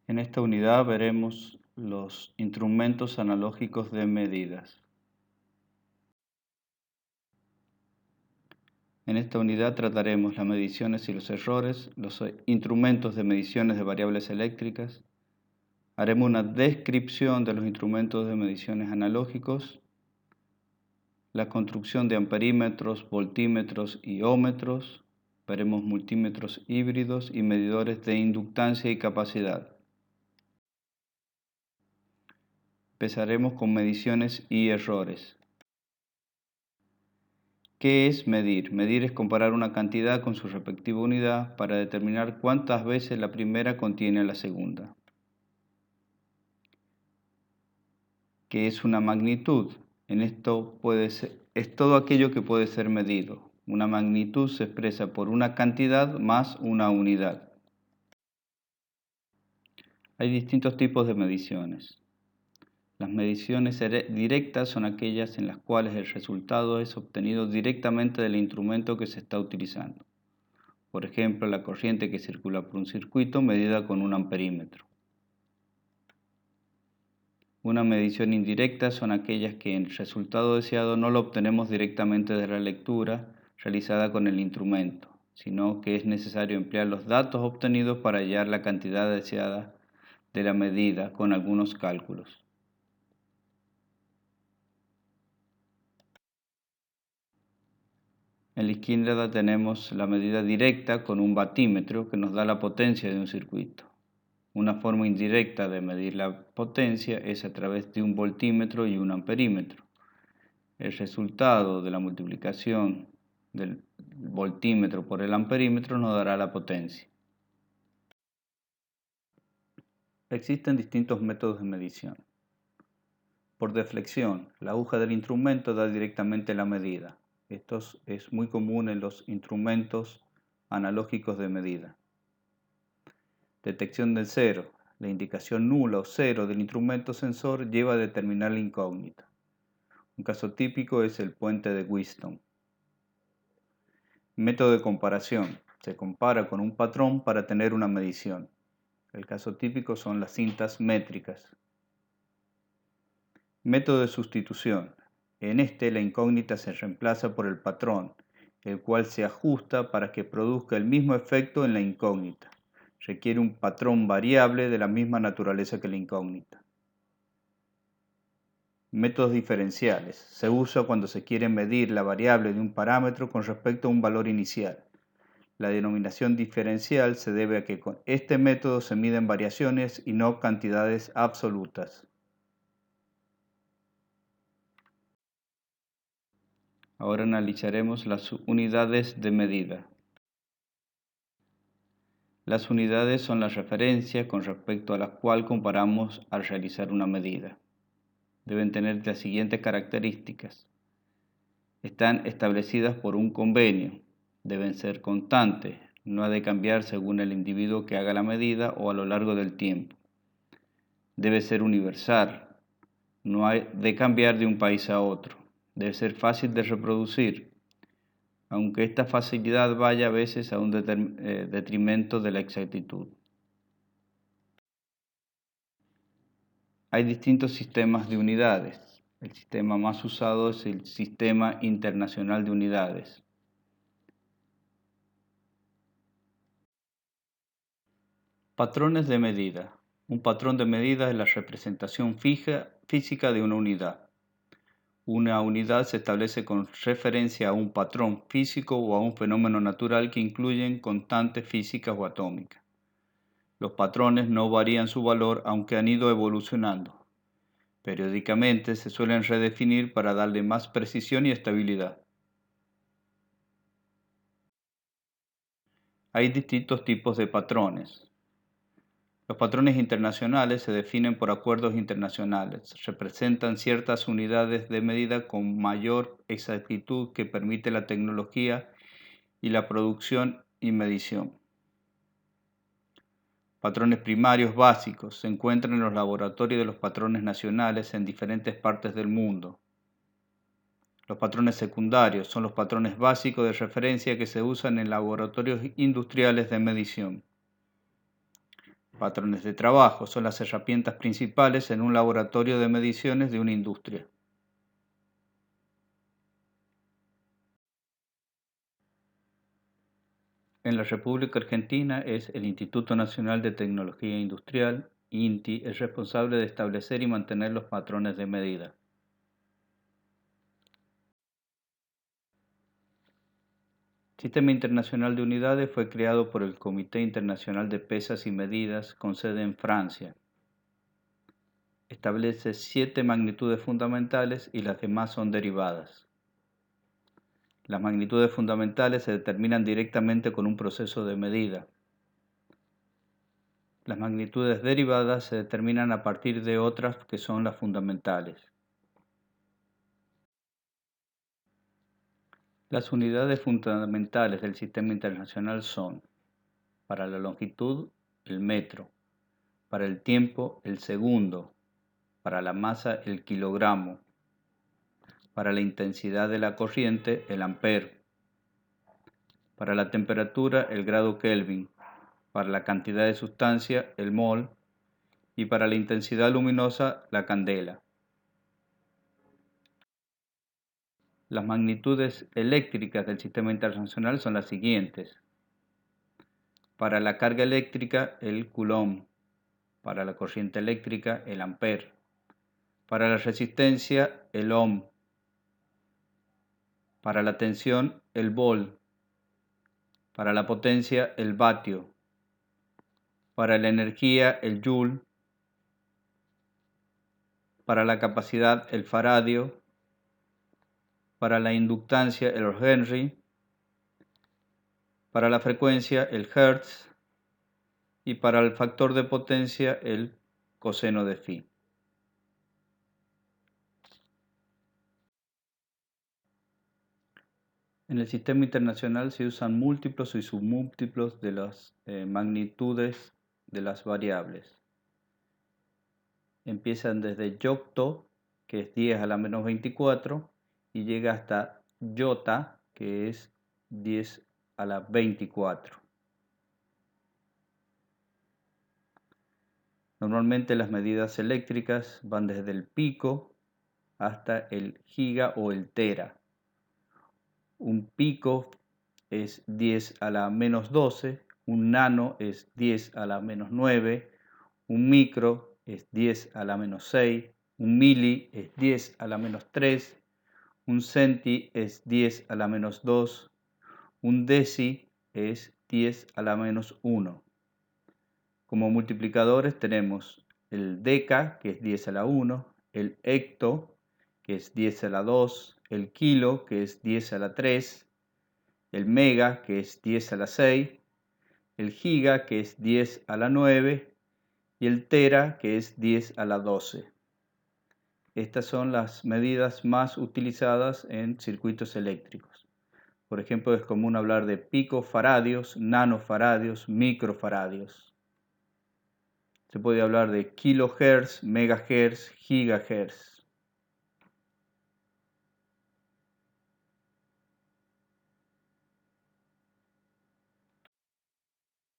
En esta unidad veremos los instrumentos analógicos de medidas. En esta unidad trataremos las mediciones y los errores, los instrumentos de mediciones de variables eléctricas. Haremos una descripción de los instrumentos de mediciones analógicos, la construcción de amperímetros, voltímetros y ómetros. Veremos multímetros híbridos y medidores de inductancia y capacidad. Empezaremos con mediciones y errores. ¿Qué es medir? Medir es comparar una cantidad con su respectiva unidad para determinar cuántas veces la primera contiene a la segunda. ¿Qué es una magnitud? En esto es todo aquello que puede ser medido. Una magnitud se expresa por una cantidad más una unidad. Hay distintos tipos de mediciones. Las mediciones directas son aquellas en las cuales el resultado es obtenido directamente del instrumento que se está utilizando. Por ejemplo, la corriente que circula por un circuito medida con un amperímetro. Una medición indirecta son aquellas que el resultado deseado no lo obtenemos directamente de la lectura realizada con el instrumento, sino que es necesario emplear los datos obtenidos para hallar la cantidad deseada de la medida con algunos cálculos. En la izquierda tenemos la medida directa con un batímetro que nos da la potencia de un circuito. Una forma indirecta de medir la potencia es a través de un voltímetro y un amperímetro. El resultado de la multiplicación del voltímetro por el amperímetro nos dará la potencia. Existen distintos métodos de medición. Por deflexión, la aguja del instrumento da directamente la medida. Esto es muy común en los instrumentos analógicos de medida. Detección del cero. La indicación nula o cero del instrumento sensor lleva a determinar la incógnita. Un caso típico es el puente de Wheatstone. Método de comparación. Se compara con un patrón para tener una medición. El caso típico son las cintas métricas. Método de sustitución. En este la incógnita se reemplaza por el patrón, el cual se ajusta para que produzca el mismo efecto en la incógnita. Requiere un patrón variable de la misma naturaleza que la incógnita. Métodos diferenciales. Se usa cuando se quiere medir la variable de un parámetro con respecto a un valor inicial. La denominación diferencial se debe a que con este método se miden variaciones y no cantidades absolutas. Ahora analizaremos las unidades de medida. Las unidades son las referencias con respecto a las cuales comparamos al realizar una medida. Deben tener las siguientes características. Están establecidas por un convenio. Deben ser constantes. No ha de cambiar según el individuo que haga la medida o a lo largo del tiempo. Debe ser universal. No ha de cambiar de un país a otro. Debe ser fácil de reproducir, aunque esta facilidad vaya a veces a un detrimento de la exactitud. Hay distintos sistemas de unidades. El sistema más usado es el Sistema Internacional de Unidades. Patrones de medida. Un patrón de medida es la representación física de una unidad. Una unidad se establece con referencia a un patrón físico o a un fenómeno natural que incluyen constantes físicas o atómicas. Los patrones no varían su valor aunque han ido evolucionando. Periódicamente se suelen redefinir para darle más precisión y estabilidad. Hay distintos tipos de patrones. Los patrones internacionales se definen por acuerdos internacionales. Representan ciertas unidades de medida con mayor exactitud que permite la tecnología y la producción y medición. Patrones primarios básicos se encuentran en los laboratorios de los patrones nacionales en diferentes partes del mundo. Los patrones secundarios son los patrones básicos de referencia que se usan en laboratorios industriales de medición. Patrones de trabajo son las herramientas principales en un laboratorio de mediciones de una industria. En la República Argentina es el Instituto Nacional de Tecnología Industrial, INTI, el responsable de establecer y mantener los patrones de medida. El Sistema Internacional de Unidades fue creado por el Comité Internacional de Pesas y Medidas con sede en Francia. Establece 7 magnitudes fundamentales y las demás son derivadas. Las magnitudes fundamentales se determinan directamente con un proceso de medida. Las magnitudes derivadas se determinan a partir de otras que son las fundamentales. Las unidades fundamentales del Sistema Internacional son: para la longitud, el metro; para el tiempo, el segundo; para la masa, el kilogramo; para la intensidad de la corriente, el ampere; para la temperatura, el grado Kelvin; para la cantidad de sustancia, el mol; y para la intensidad luminosa, la candela. Las magnitudes eléctricas del Sistema Internacional son las siguientes: para la carga eléctrica, el coulomb; para la corriente eléctrica, el ampere; para la resistencia, el ohm; para la tensión, el volt; para la potencia, el vatio; para la energía, el joule; para la capacidad, el faradio; para la inductancia, el Henry; para la frecuencia, el hertz; y para el factor de potencia, el coseno de phi. En el Sistema Internacional se usan múltiplos y submúltiplos de las magnitudes de las variables. Empiezan desde yocto, que es 10 a la menos 24, y llega hasta iota, que es 10 a la 24. Normalmente las medidas eléctricas van desde el pico hasta el giga o el tera. Un pico es 10 a la menos 12, un nano es 10 a la menos 9, un micro es 10 a la menos 6, un mili es 10 a la menos 3, un centi es 10 a la menos 2, un deci es 10 a la menos 1. Como multiplicadores tenemos el deca, que es 10 a la 1, el hecto, que es 10 a la 2, el kilo, que es 10 a la 3, el mega, que es 10 a la 6, el giga, que es 10 a la 9, y el tera, que es 10 a la 12. Estas son las medidas más utilizadas en circuitos eléctricos. Por ejemplo, es común hablar de picofaradios, nanofaradios, microfaradios. Se puede hablar de kilohertz, megahertz, gigahertz.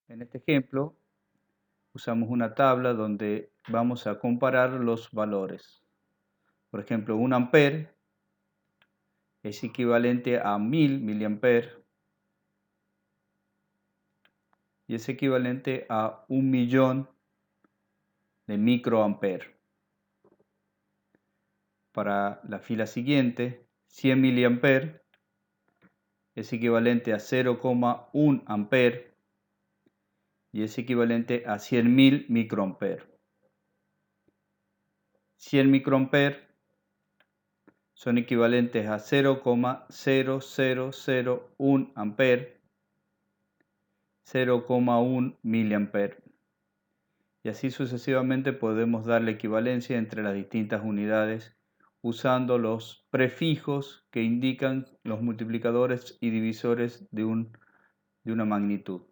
En este ejemplo, usamos una tabla donde vamos a comparar los valores. Por ejemplo, un ampere es equivalente a 1000 miliamperes y es equivalente a 1.000.000 de microamperes. Para la fila siguiente, 100 miliamperes es equivalente a 0,1 ampere y es equivalente a 100.000 microamperes. 100 microamperes son equivalentes a 0,0001 ampere, 0,1 miliampere. Y así sucesivamente podemos dar la equivalencia entre las distintas unidades usando los prefijos que indican los multiplicadores y divisores de una magnitud.